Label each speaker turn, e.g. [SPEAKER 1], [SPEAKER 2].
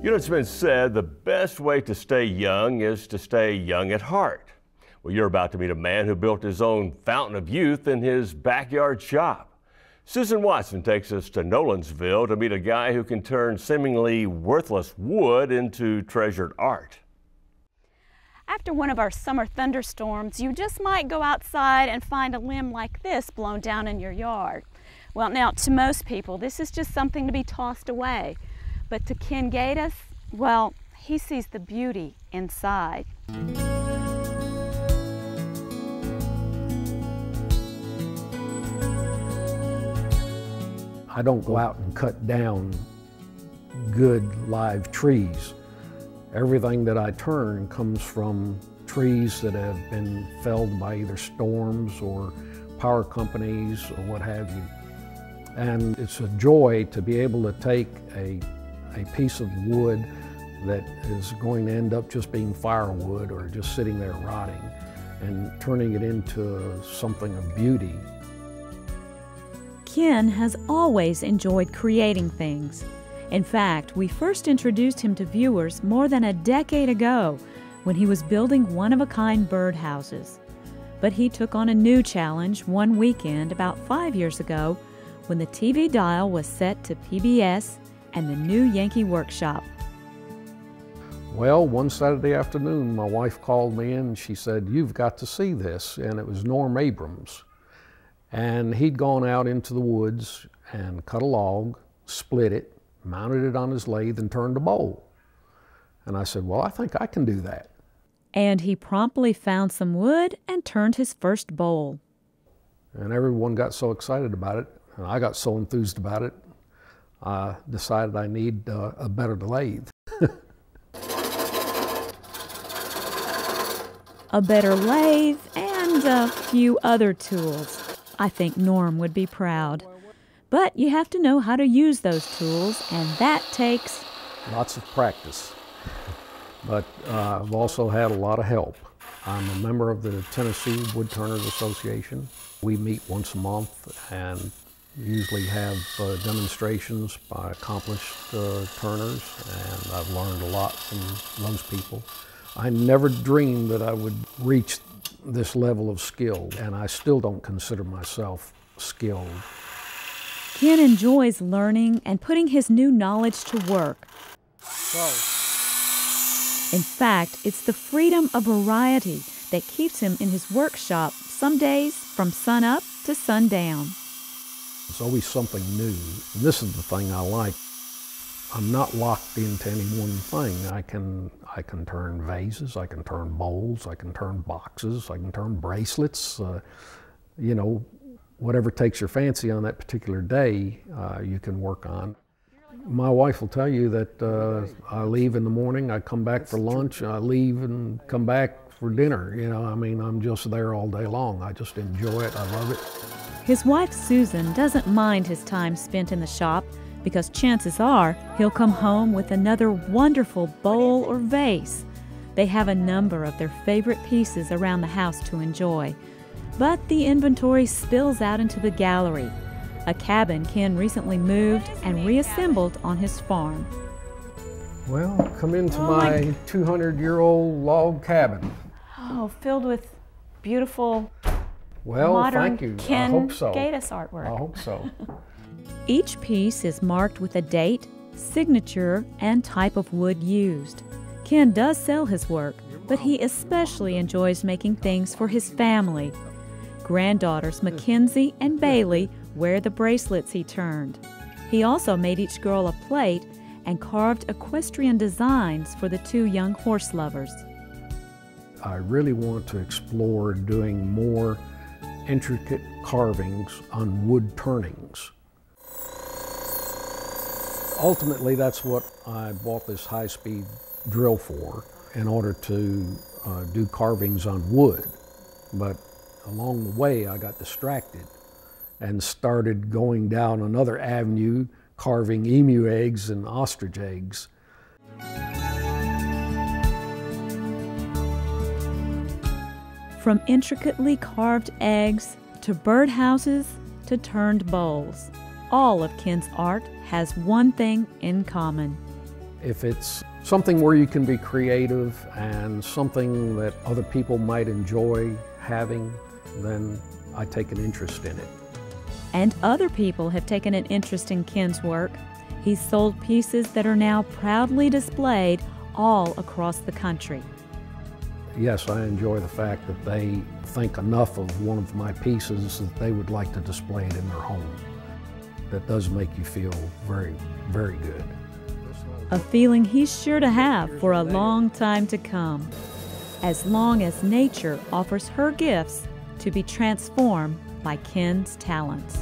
[SPEAKER 1] You know, it's been said the best way to stay young is to stay young at heart. Well, you're about to meet a man who built his own fountain of youth in his backyard shop. Susan Watson takes us to Nolensville to meet a guy who can turn seemingly worthless wood into treasured art.
[SPEAKER 2] After one of our summer thunderstorms, you just might go outside and find a limb like this blown down in your yard. Well, now, to most people, this is just something to be tossed away. But to Ken Gaidos, well, he sees the beauty inside.
[SPEAKER 3] I don't go out and cut down good live trees. Everything that I turn comes from trees that have been felled by either storms or power companies or what have you. And it's a joy to be able to take a piece of wood that is going to end up just being firewood or just sitting there rotting and turning it into something of beauty.
[SPEAKER 4] Ken has always enjoyed creating things. In fact, we first introduced him to viewers more than a decade ago when he was building one-of-a-kind birdhouses. But he took on a new challenge one weekend about 5 years ago when the TV dial was set to PBS and the new Yankee Workshop.
[SPEAKER 3] Well, one Saturday afternoon, my wife called me in and she said, "You've got to see this." And it was Norm Abrams. And he'd gone out into the woods and cut a log, split it, mounted it on his lathe, and turned a bowl. And I said, "Well, I think I can do that."
[SPEAKER 4] And he promptly found some wood and turned his first bowl.
[SPEAKER 3] And everyone got so excited about it, and I got so enthused about it, I decided I need a better lathe.
[SPEAKER 4] A better lathe and a few other tools. I think Norm would be proud. But you have to know how to use those tools, and that takes
[SPEAKER 3] lots of practice. But I've also had a lot of help. I'm a member of the Tennessee Woodturners Association. We meet once a month and usually have demonstrations by accomplished turners, and I've learned a lot from those people. I never dreamed that I would reach this level of skill, and I still don't consider myself skilled.
[SPEAKER 4] Ken enjoys learning and putting his new knowledge to work. In fact, it's the freedom of variety that keeps him in his workshop some days from sun up to sundown.
[SPEAKER 3] It's always something new, and this is the thing I like. I'm not locked into any one thing. I can turn vases, I can turn bowls, I can turn boxes, I can turn bracelets. You know, whatever takes your fancy on that particular day, you can work on. My wife will tell you that I leave in the morning, I come back for lunch, I leave and come back for dinner. You know, I mean, I'm just there all day long. I just enjoy it, I love it.
[SPEAKER 4] His wife Susan doesn't mind his time spent in the shop because chances are he'll come home with another wonderful bowl or vase. They have a number of their favorite pieces around the house to enjoy. But the inventory spills out into the gallery, a cabin Ken recently moved and reassembled on his farm.
[SPEAKER 3] Well, come into my 200-year-old log cabin.
[SPEAKER 2] Oh, filled with beautiful
[SPEAKER 3] modern
[SPEAKER 2] thank you. Ken
[SPEAKER 3] I hope so.
[SPEAKER 2] Gaidos artwork.
[SPEAKER 3] I hope so.
[SPEAKER 4] Each piece is marked with a date, signature, and type of wood used. Ken does sell his work, but he especially enjoys making things for his family. Granddaughters Mackenzie and Bailey wear the bracelets he turned. He also made each girl a plate and carved equestrian designs for the two young horse lovers.
[SPEAKER 3] I really want to explore doing more intricate carvings on wood turnings. Ultimately, that's what I bought this high-speed drill for, in order to do carvings on wood. But along the way, I got distracted and started going down another avenue, carving emu eggs and ostrich eggs.
[SPEAKER 4] From intricately carved eggs to birdhouses to turned bowls, all of Ken's art has one thing in common:
[SPEAKER 3] If it's something where you can be creative and something that other people might enjoy having, then I take an interest in it.
[SPEAKER 4] And other people have taken an interest in Ken's work. He's sold pieces that are now proudly displayed all across the country.
[SPEAKER 3] Yes, I enjoy the fact that they think enough of one of my pieces that they would like to display it in their home. That does make you feel very, very good.
[SPEAKER 4] A feeling he's sure to have for a long time to come, as long as nature offers her gifts to be transformed by Ken's talents.